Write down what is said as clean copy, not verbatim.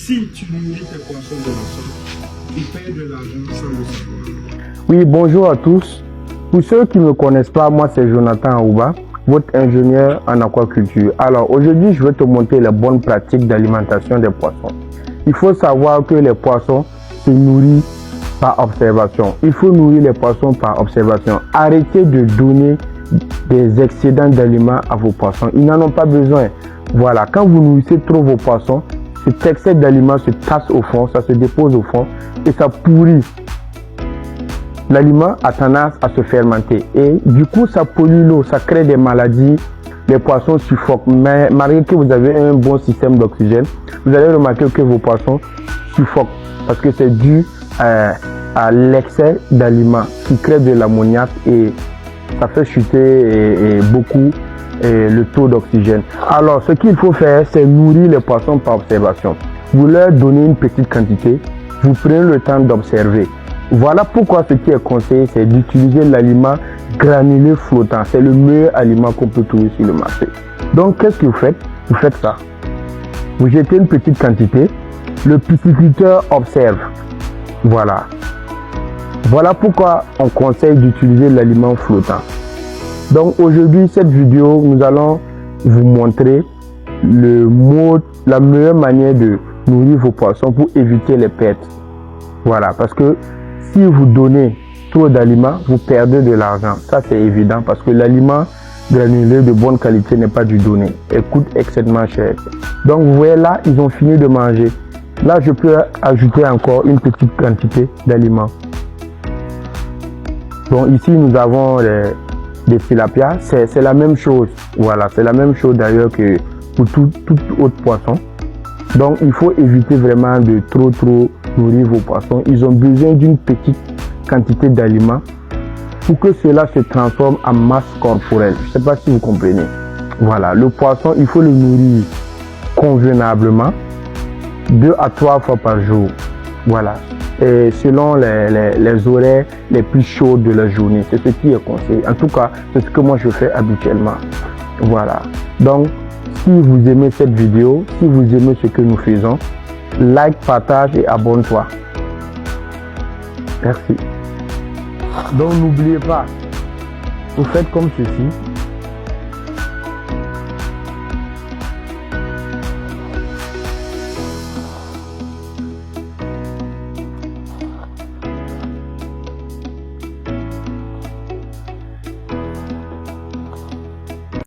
si tu nourris tes poissons de la sorte, tu perds de l'argent sans le savoir. Oui, bonjour à tous. Pour ceux qui ne me connaissent pas, moi c'est Jonathan Aouba, votre ingénieur en aquaculture. Alors aujourd'hui, je vais te montrer les bonnes pratiques d'alimentation des poissons. Il faut savoir que les poissons se nourrissent par observation. Il faut nourrir les poissons par observation. Arrêtez de donner des excédents d'aliments à vos poissons. Ils n'en ont pas besoin. Voilà, quand vous nourrissez trop vos poissons, cet excès d'aliments se tasse au fond, ça se dépose au fond et ça pourrit. L'aliment a tendance à se fermenter et du coup ça pollue l'eau, ça crée des maladies, les poissons suffoquent. Mais malgré que vous avez un bon système d'oxygène, vous allez remarquer que vos poissons suffoquent parce que c'est dû à l'excès d'aliments qui crée de l'ammoniac et ça fait chuter beaucoup le taux d'oxygène. Alors ce qu'il faut faire, c'est nourrir les poissons par observation. Vous leur donnez une petite quantité, vous prenez le temps d'observer. Voilà pourquoi ce qui est conseillé, c'est d'utiliser l'aliment granulé flottant. C'est le meilleur aliment qu'on peut trouver sur le marché. Donc, qu'est-ce que vous faites? Vous faites ça. Vous jetez une petite quantité. Le pisciculteur observe. Voilà. Voilà pourquoi on conseille d'utiliser l'aliment flottant. Donc, aujourd'hui, cette vidéo, nous allons vous montrer la meilleure manière de nourrir vos poissons pour éviter les pertes. Voilà, parce que si vous donnez trop d'aliments, vous perdez de l'argent. Ça, c'est évident parce que l'aliment granulé de bonne qualité n'est pas du donné. Il coûte extrêmement cher. Donc, vous voyez là, ils ont fini de manger. Là, je peux ajouter encore une petite quantité d'aliments. Bon, ici, nous avons des tilapias. C'est la même chose. Voilà, c'est la même chose d'ailleurs que pour tout autre poisson. Donc, il faut éviter vraiment de trop nourrir vos poissons. Ils ont besoin d'une petite quantité d'aliments pour que cela se transforme en masse corporelle. Je ne sais pas si vous comprenez. Voilà, le poisson, il faut le nourrir convenablement 2 à 3 fois par jour. Voilà, et selon les horaires les plus chauds de la journée. C'est ce qui est conseillé. En tout cas, c'est ce que moi je fais habituellement. Voilà, donc si vous aimez cette vidéo, si vous aimez ce que nous faisons, like, partage et abonne-toi. Merci. Donc n'oubliez pas, vous faites comme ceci.